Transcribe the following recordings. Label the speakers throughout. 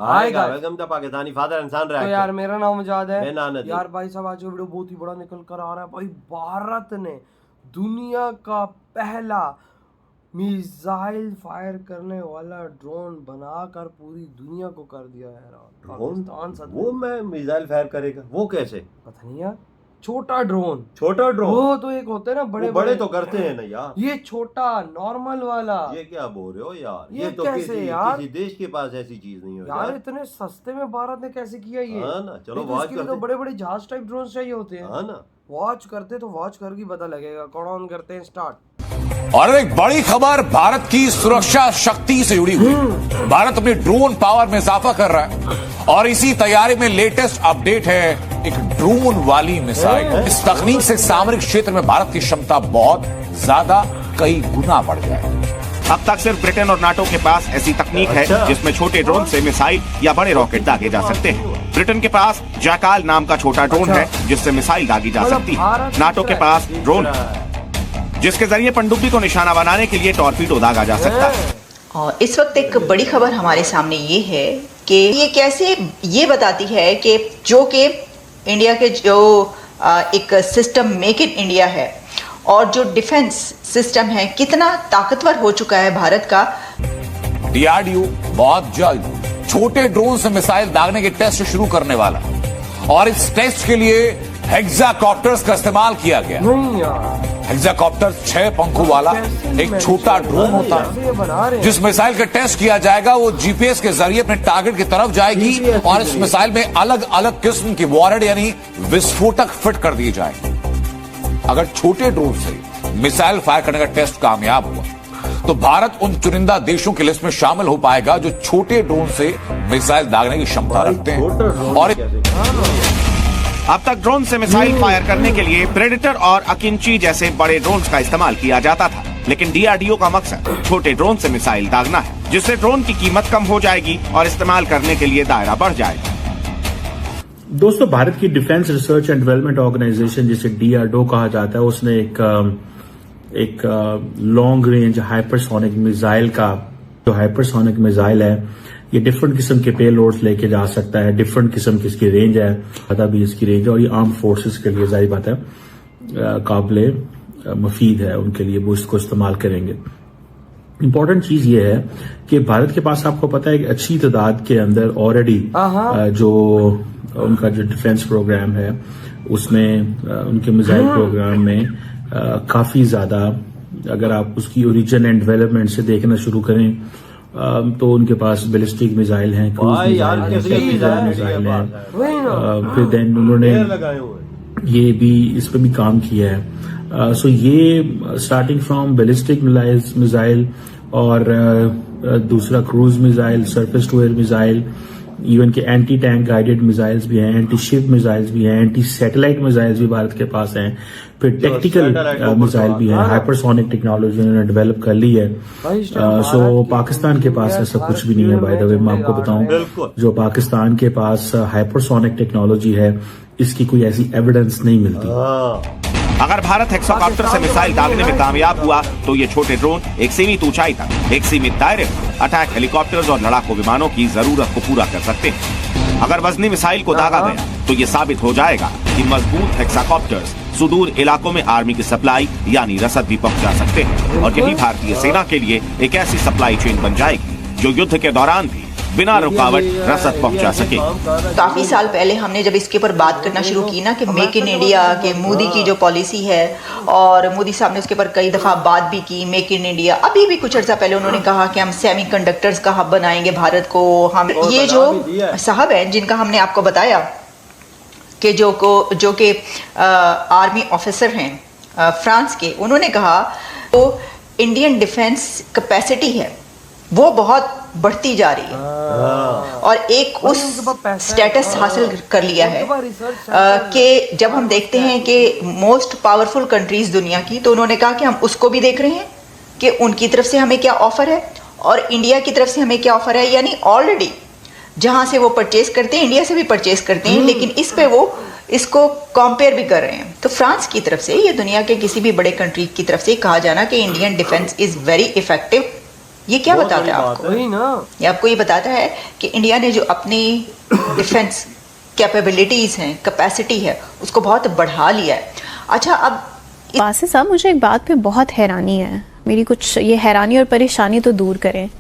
Speaker 1: आएगा। Welcome the Pakistani father इंसान
Speaker 2: तो
Speaker 1: रहा
Speaker 2: यार मेरा नाम मुजाद है।
Speaker 1: मैं नानद
Speaker 2: यार भाई साहब आज का वीडियो बहुत ही बड़ा निकल कर आ रहा है भाई। भारत ने दुनिया का पहला मिसाइल फायर करने वाला ड्रोन बनाकर पूरी दुनिया को कर दिया है यार। पाकिस्तान सदमे
Speaker 1: वो मैं मिसाइल फायर करेगा वो कैसे?
Speaker 2: पता नहीं यार। छोटा ड्रोन
Speaker 1: वो
Speaker 2: तो एक होते हैं ना बड़े
Speaker 1: बड़े तो करते हैं ना यार।
Speaker 2: ये छोटा नॉर्मल वाला।
Speaker 1: ये क्या बोल रहे हो यार?
Speaker 2: ये
Speaker 1: तो
Speaker 2: कैसे यार?
Speaker 1: किसी देश के पास ऐसी चीज नहीं हो
Speaker 2: यार इतने सस्ते में भारत ने कैसे किया ये?
Speaker 1: हाँ ना, चलो
Speaker 2: नहीं तो
Speaker 1: वॉच
Speaker 2: इसके लिए तो
Speaker 1: करते।
Speaker 2: बड़े बड़े जहाज टाइप ड्रोन चाहिए होते हैं।
Speaker 1: हाँ ना,
Speaker 2: वॉच करते तो वॉच करके पता लगेगा। कौन ऑन करते हैं स्टार्ट।
Speaker 3: और एक बड़ी खबर भारत की सुरक्षा शक्ति से जुड़ी हुई। भारत अपनी ड्रोन पावर में इजाफा कर रहा है और इसी तैयारी में लेटेस्ट अपडेट है एक ड्रोन वाली मिसाइल। इस तकनीक से सामरिक क्षेत्र में भारत की क्षमता बहुत ज्यादा कई गुना बढ़ जाए।
Speaker 4: अब तक सिर्फ ब्रिटेन और नाटो के पास ऐसी तकनीक है जिसमें छोटे ड्रोन से मिसाइल या बड़े रॉकेट दागे जा सकते हैं। ब्रिटेन के पास जैकाल नाम का छोटा ड्रोन है जिससे मिसाइल दागी जा सकती है। नाटो के पास ड्रोन जिसके जरिए पनडुब्बी को निशाना बनाने के लिए टॉर्पीडो दागा जा सकता है।
Speaker 5: और इस वक्त एक बड़ी खबर हमारे सामने ये है कि ये कैसे ये बताती है कि इंडिया के जो एक सिस्टम मेक इन इंडिया है और जो डिफेंस सिस्टम है कितना ताकतवर हो चुका है भारत का।
Speaker 3: डीआरडीओ बहुत जल्द छोटे ड्रोन से मिसाइल दागने के टेस्ट शुरू करने वाला और इस टेस्ट के लिए हेक्साकॉप्टर्स का इस्तेमाल किया गया।
Speaker 2: नहीं यार,
Speaker 3: हेक्साकॉप्टर 6 पंखों वाला एक छोटा ड्रोन होता है जिस मिसाइल का टेस्ट किया जाएगा वो जीपीएस के जरिए अपने टारगेट की तरफ जाएगी और इस मिसाइल में अलग अलग किस्म की वॉरेड यानी विस्फोटक फिट कर दिए जाएंगे। अगर छोटे ड्रोन से मिसाइल फायर करने का टेस्ट कामयाब हुआ तो भारत उन चुनिंदा देशों की लिस्ट में शामिल हो पाएगा जो छोटे ड्रोन से मिसाइल दागने की क्षमता रखते हैं। और
Speaker 4: अब तक ड्रोन से मिसाइल फायर करने के लिए प्रेडेटर और अकिंची जैसे बड़े ड्रोन का इस्तेमाल किया जाता था, लेकिन डीआरडीओ का मकसद छोटे ड्रोन से मिसाइल दागना है जिससे ड्रोन की कीमत कम हो जाएगी और इस्तेमाल करने के लिए दायरा बढ़ जाएगा।
Speaker 6: दोस्तों, भारत की defence research and development organisation जिसे डीआरडीओ कहा जाता है उसने एक लॉन्ग रेंज हाइपरसोनिक मिसाइल का जो हाइपरसोनिक मिसाइल है ये डिफरेंट किस्म के पेलोड्स लेके जा सकता है। डिफरेंट किस्म की इसकी रेंज है, पता भी इसकी रेंज है और ये आर्म फोर्सेस के लिए जाहिर बात है काबिले मुफीद है उनके लिए, वो इसको इस्तेमाल करेंगे। इंपॉर्टेंट चीज ये है कि भारत के पास आपको पता है कि अच्छी तादाद के अंदर ऑलरेडी जो उनका जो डिफेंस प्रोग्राम है उसमें उनके मिसाइल प्रोग्राम में काफी ज्यादा, अगर आप उसकी ओरिजिन एंड डेवलपमेंट से देखना शुरू करें तो उनके पास बैलिस्टिक मिसाइल हैं, क्रूज मिसाइल हैं, फिर देन उन्होंने ये भी इस पर भी काम किया है। सो ये स्टार्टिंग फ्रॉम बैलिस्टिक मिसाइल और दूसरा cruise missile, surface to air missile, even के एंटी टैंक गाइडेड मिसाइल्स भी हैं, एंटी शिप मिसाइल्स भी हैं, एंटी सैटेलाइट मिसाइल्स भी भारत के पास हैं, फिर टेक्टिकल मिसाइल भी है। हाइपरसोनिक टेक्नोलॉजी उन्होंने डेवलप कर ली है। सो पाकिस्तान के पास ऐसा कुछ भी नहीं है। बाय द वे मैं आपको बताऊं, जो पाकिस्तान के पास हाइपरसोनिक टेक्नोलॉजी है इसकी कोई ऐसी एविडेंस नहीं मिलती।
Speaker 4: अगर भारत हेक्साकॉप्टर से मिसाइल दागने में कामयाब हुआ तो ये छोटे ड्रोन एक सीमित ऊंचाई तक एक सीमित दायरे में अटैक हेलीकॉप्टर्स और लड़ाकू विमानों की जरूरत को पूरा कर सकते हैं। अगर वजनी मिसाइल को दागा गया तो ये साबित हो जाएगा कि मजबूत हेक्साकॉप्टर्स सुदूर इलाकों में आर्मी की सप्लाई यानी रसद भी पहुंचा सकते हैं और यही भारतीय सेना के लिए एक ऐसी सप्लाई चेन बन जाएगी जो युद्ध के दौरान भी बिना रुकावट रसद पहुंचा सके।
Speaker 5: काफी साल पहले हमने जब इसके ऊपर बात करना शुरू की ना कि मेक इन इंडिया के मोदी की जो पॉलिसी है और मोदी साहब ने उसके ऊपर कई दफा बात भी की मेक इन इंडिया। अभी भी कुछ अर्सा पहले उन्होंने कहा कि हम सेमीकंडक्टर्स का हब बनाएंगे भारत को। हम ये जो साहब हैं जिनका हमने आपको बताया कि जो के आर्मी ऑफिसर हैं फ्रांस के, उन्होंने कहा तो इंडियन डिफेंस कैपेसिटी है वो बहुत बढ़ती जा रही है और एक उस स्टेटस हासिल कर लिया है कि जब हम देखते हैं कि मोस्ट पावरफुल कंट्रीज दुनिया की, तो उन्होंने कहा कि हम उसको भी देख रहे हैं कि उनकी तरफ से हमें क्या ऑफर है और इंडिया की तरफ से हमें क्या ऑफर है। यानी ऑलरेडी जहां से वो परचेज करते हैं इंडिया से भी परचेज करते हैं, लेकिन इस पे वो इसको कंपेयर भी कर रहे हैं। तो फ्रांस की तरफ से, ये दुनिया के किसी भी बड़े कंट्री की तरफ से कहा जाना कि Indian defence is very effective, ये क्या
Speaker 1: बहुत
Speaker 5: बताता
Speaker 1: बड़ी
Speaker 5: है
Speaker 1: बात
Speaker 5: आपको?
Speaker 2: वही ना,
Speaker 5: ये आपको ये बताता है कि इंडिया ने जो अपनी डिफेंस कैपेबिलिटीज हैं, कैपेसिटी है, उसको बहुत बढ़ा लिया है। अच्छा, अब
Speaker 7: वासिफ साहब, मुझे एक बात पे बहुत हैरानी है, मेरी कुछ ये हैरानी और परेशानी तो दूर करें।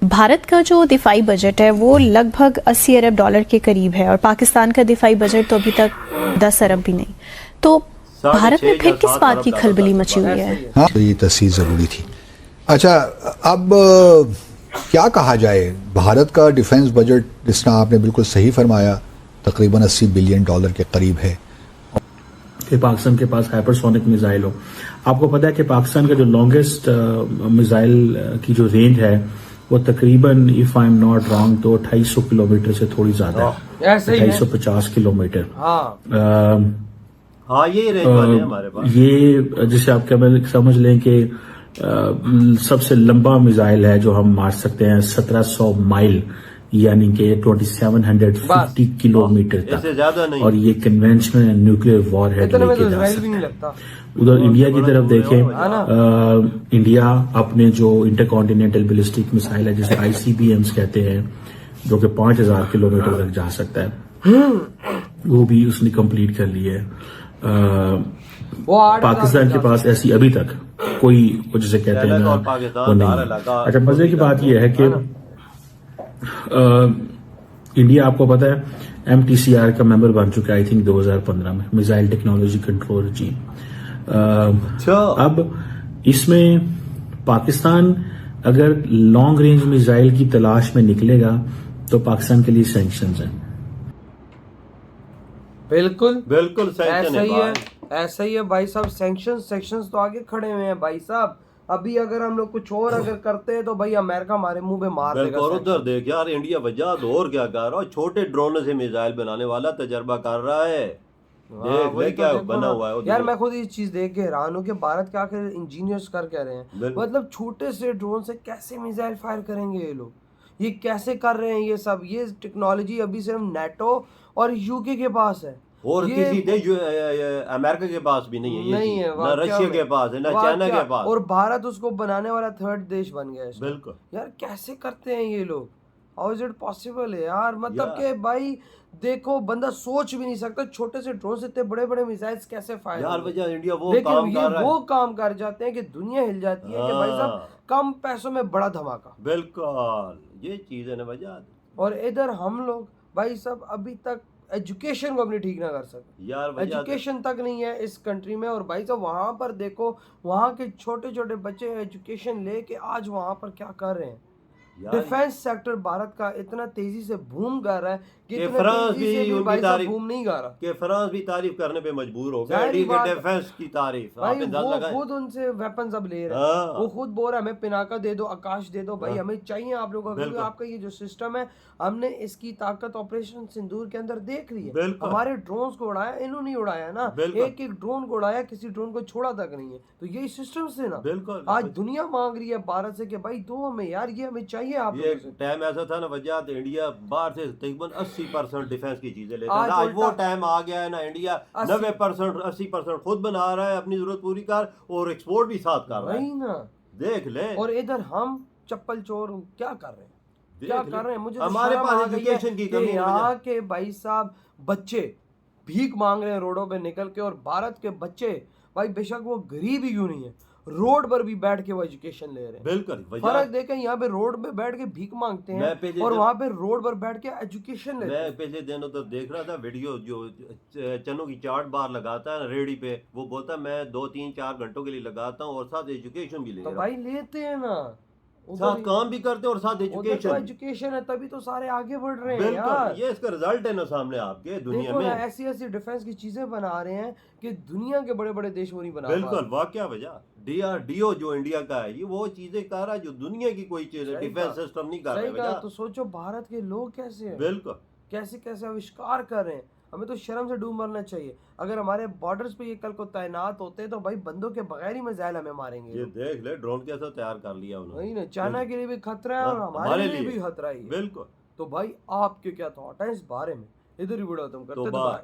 Speaker 7: भारत का जो दिफाई बजट है वो लगभग 80 अरब डॉलर के करीब है और पाकिस्तान का दिफाई बजट तो अभी तक 10 अरब भी नहीं। तो भारत में फिर किस बात की खलबली मची हुई है?
Speaker 8: हाँ, तो ये तस्वीर ज़रूरी थी। अच्छा, अब क्या कहा जाए, भारत का डिफेंस बजट जिस तरह आपने बिल्कुल सही फरमाया तकरीबन 80 बिलियन डॉलर के करीब है
Speaker 6: कि पाकिस्तान के पास हाइपरसोनिक मिसाइल हो। आपको पता है कि पाकिस्तान का जो लॉन्गेस्ट मिसाइल की जो रेंज है वो तकरीबन, if I am not wrong, तो 2800 किलोमीटर से थोड़ी ज्यादा है,
Speaker 2: ऐसे ही है।
Speaker 6: 2850 किलोमीटर।
Speaker 2: हाँ,
Speaker 1: हाँ ये रेंज वाले हैं हमारे पास।
Speaker 6: ये जिसे आप समझ लें कि सबसे लंबा मिसाइल है जो हम मार सकते हैं 1700 माइल, यानी कि 2750 किलोमीटर
Speaker 1: इससे
Speaker 6: तक,
Speaker 1: ज्यादा नहीं।
Speaker 6: और ये कन्वेंशनल न्यूक्लियर वॉर हेड
Speaker 2: इतने में तो
Speaker 6: लेके जा
Speaker 2: इजराइल भी नहीं
Speaker 6: सकता है।
Speaker 2: लगता।
Speaker 6: उधर इंडिया की तरफ देखें,
Speaker 2: ना।
Speaker 6: इंडिया अपने जो इंटरकॉन्टिनेंटल बैलिस्टिक मिसाइल है जिसे ICBMs कहते हैं, जो कि 5000 किलोमीटर तक जा सकता है, वो भी उसने कंप्लीट कर ली है।
Speaker 2: वो 8,000
Speaker 6: पाकिस्तान के पास ऐसी अभी तक कोई, वो जिसे कहते हैं ना,
Speaker 1: और पाकिस्तान
Speaker 6: वो नहीं
Speaker 1: धार
Speaker 6: है।
Speaker 1: इलाका-
Speaker 6: अच्छा, मजे की बात यह है कि इंडिया, आपको पता है, MTCR का मेंबर बन चुका है, आई थिंक 2015 में, मिसाइल टेक्नोलॉजी कंट्रोल रजीम। अब इसमें पाकिस्तान अगर लॉन्ग रेंज मिसाइल की तलाश में निकलेगा तो पाकिस्तान के लिए सैंक्शंस हैं।
Speaker 2: बिल्कुल
Speaker 1: बिल्कुल सैंक्शन
Speaker 2: ऐसा
Speaker 1: है
Speaker 2: ही है,
Speaker 1: भाई।
Speaker 2: ऐसा ही है भाई साहब। सेक्शंस तो आगे खड़े हुए हैं भाई साहब। अभी अगर हम लोग कुछ और अगर करते हैं तो भाई अमेरिका हमारे मुंह पे मार देगा।
Speaker 1: बिल्कुल, और उधर देख यार, इंडिया वजह और क्या कर रहा है, छोटे ड्रोन से मिसाइल बनाने वाला तजर्बा कर रहा है। देख ले क्या बना हुआ है
Speaker 2: यार। मैं खुद ये चीज देख के हैरान हूँ कि भारत के आखिर इंजीनियर्स कर क्या रहे हैं।
Speaker 1: बिल्कुल।
Speaker 2: मतलब छोटे से ड्रोन से कैसे मिसाइल फायर करेंगे ये लोग, ये कैसे कर रहे हैं ये सब। ये टेक्नोलॉजी अभी सिर्फ नेटो और यूके के पास है,
Speaker 1: और
Speaker 2: ये
Speaker 1: किसी देश अमेरिका के पास भी नहीं है ये
Speaker 2: नहीं
Speaker 1: चीज।
Speaker 2: है,
Speaker 1: ना
Speaker 2: वाकया
Speaker 1: रशिया
Speaker 2: में।
Speaker 1: के पास है, ना
Speaker 2: वाकया।
Speaker 1: चाइना के पास।
Speaker 2: और भारत उसको बनाने वाला थर्ड देश बन गया है।
Speaker 1: बिल्कुल
Speaker 2: यार कैसे करते हैं ये लोग, हाउ इज इट पॉसिबल है यार। मतलब
Speaker 1: यार।
Speaker 2: कि भाई देखो, बंदा सोच भी नहीं सकता छोटे से ड्रोन से इतने बड़े बड़े मिसाइल्स कैसे फायर
Speaker 1: यार,
Speaker 2: होंगे।
Speaker 1: वजह इंडिया वो
Speaker 2: लेकिन
Speaker 1: काम
Speaker 2: ये
Speaker 1: कर रहा
Speaker 2: वो
Speaker 1: है।
Speaker 2: काम कर जाते हैं कि दुनिया हिल जाती है कि भाई साहब
Speaker 1: हाँ।
Speaker 2: कम पैसों में बड़ा धमाका।
Speaker 1: बिल्कुल, ये चीज है ना वजह।
Speaker 2: और इधर हम लोग भाई साहब अभी तक एजुकेशन को अपनी ठीक ना कर सके।
Speaker 1: यार वजह
Speaker 2: एजुकेशन तक नहीं है इस कंट्री में। और भाई साहब वहां पर देखो, वहां के छोटे छोटे बच्चे एजुकेशन लेके आज वहां पर क्या कर रहे हैं।
Speaker 1: यार,
Speaker 2: डिफेंस सेक्टर भारत का इतना तेजी से बूम कर रहा है कि
Speaker 1: कि
Speaker 2: इतना
Speaker 1: फ्रांस
Speaker 2: तेजी से
Speaker 1: भी
Speaker 2: भी
Speaker 1: उनकी
Speaker 2: भाई साहब
Speaker 1: तारीफ-
Speaker 2: बूम नहीं कर रहा।
Speaker 1: कि फ्रांस भी तारीफ करने पे मजबूर हो गया
Speaker 2: जाहिर
Speaker 1: इंडिया
Speaker 2: बात
Speaker 1: के
Speaker 2: है।
Speaker 1: डिफेंस की तारीफ।
Speaker 2: भाई
Speaker 1: आपने ध्यान
Speaker 2: वो
Speaker 1: लगाया?
Speaker 2: खुद उनसे वेपन्स अब ले रहे हैं।
Speaker 1: हाँ।
Speaker 2: वो खुद बोल रहा है हमें पिनाका दे दो, आकाश दे दो। भाई
Speaker 1: हाँ।
Speaker 2: हमें चाहिए आप लोगों का, क्योंकि
Speaker 1: बिल्कुल।
Speaker 2: आपका ये जो सिस्टम है हमने इसकी ताकत ऑपरेशन सिंदूर के अंदर देख ली है।
Speaker 1: बिल्कुल।
Speaker 2: हमारे ड्रोन्स को उड़ाया, इन्होंने उड़ाया ना।
Speaker 1: बिल्कुल।
Speaker 2: एक एक ड्रोन को उड़ाया, किसी ड्रोन को छोड़ा तक नहीं है। तो यही सिस्टम से ना
Speaker 1: बिल्कुल।
Speaker 2: आज दुनिया मांग रही है भारत से कि भाई दो हमें यार, ये हमें चाहिए आप
Speaker 1: ये
Speaker 2: लोगों से।
Speaker 1: टाइम ऐसा था ना वजह, तो इंडिया बाहर से तकरीबन 80% डिफेंस की चीजें लेता
Speaker 2: आज
Speaker 1: था। आज वो
Speaker 2: उल्टा-
Speaker 1: टाइम आ गया है ना, इंडिया
Speaker 2: 80
Speaker 1: 90% 80% खुद बना रहा है, अपनी जरूरत पूरी कर, और एक्सपोर्ट भी साथ कर रहा
Speaker 2: वही
Speaker 1: है।
Speaker 2: ना।
Speaker 1: देख ले,
Speaker 2: और इधर हम चप्पल चोर क्या कर रहे हैं,
Speaker 1: देख
Speaker 2: क्या
Speaker 1: ले।
Speaker 2: कर रहे हैं। मुझे तो
Speaker 1: हमारे
Speaker 2: शर्म
Speaker 1: पास
Speaker 2: आ गई है
Speaker 1: एजुकेशन की
Speaker 2: कि
Speaker 1: कमी है
Speaker 2: यहाँ
Speaker 1: वजह।
Speaker 2: के भाई साहब बच्चे भीख मांग रहे हैं रोडों पे निकल के। और भारत के बच्चे भाई बेशक वो गरीब ही क्यों नहीं है, रोड पर भी बैठ के वो एजुकेशन ले रहे हैं।
Speaker 1: बिल्कुल वजह।
Speaker 2: फर्क देखें, यहाँ पे रोड पे बैठ के भीख मांगते
Speaker 1: मैं
Speaker 2: हैं
Speaker 1: पहले
Speaker 2: और
Speaker 1: जब-
Speaker 2: वहाँ पे रोड पर बैठ के एजुकेशन लेते हैं।
Speaker 1: मैं पिछले दिनों तो देख रहा था वीडियो, जो चनों की चाट बार लगाता है रेडी पे, वो बोलता है मैं 2-3-4 घंटों के लिए लगाता हूँ और साथ एजुकेशन भी ले
Speaker 2: तो
Speaker 1: रहा
Speaker 2: भाई लेते हैं ना,
Speaker 1: हूँ। साथ काम भी करते हैं और साथ
Speaker 2: उधर तो
Speaker 1: एजुकेशन।
Speaker 2: एजुकेशन है, तभी तो सारे आगे बढ़ रहे हैं यार।
Speaker 1: बिल्कुल, ये इसका रिजल्ट है ना सामने आपके दुनिया
Speaker 2: देखो ना,
Speaker 1: में।
Speaker 2: ऐसी ऐसी डिफेंस की चीजें बना रहे हैं कि दुनिया के बड़े बड़े देश वो नहीं बना पा
Speaker 1: बिल्कुल,
Speaker 2: रहे।
Speaker 1: वाकया वजह। DRDO जो इंडिया का है, ये वो चीजें कर रहा है जो दुनिया की कोई चीज
Speaker 2: सही
Speaker 1: डिफेंस
Speaker 2: कहा।
Speaker 1: सिस्टम नहीं कर
Speaker 2: सही
Speaker 1: रहा
Speaker 2: कहा।
Speaker 1: है
Speaker 2: तो सोचो भारत के लोग कैसे हैं,
Speaker 1: बिल्कुल।
Speaker 2: कैसे कैसे आविष्कार कर रहे हैं। हमें तो शर्म से डूब मरना चाहिए। अगर हमारे बॉर्डर्स पे ये कल को तैनात होते तो भाई बंदों के बगैर ही मिसाइल हमें मारेंगे।
Speaker 1: ये देख ले ड्रोन कैसा तैयार कर लिया उन्होंने।
Speaker 2: वही ना, चाइना के लिए भी खतरा है और
Speaker 1: हाँ,
Speaker 2: हमारे लिए भी खतरा ही है।
Speaker 1: बिल्कुल।
Speaker 2: तो भाई आपके क्या थॉट है इस बारे में, इधर ही वीडियो खत्म करते
Speaker 1: तो
Speaker 2: हैं। तो बाय।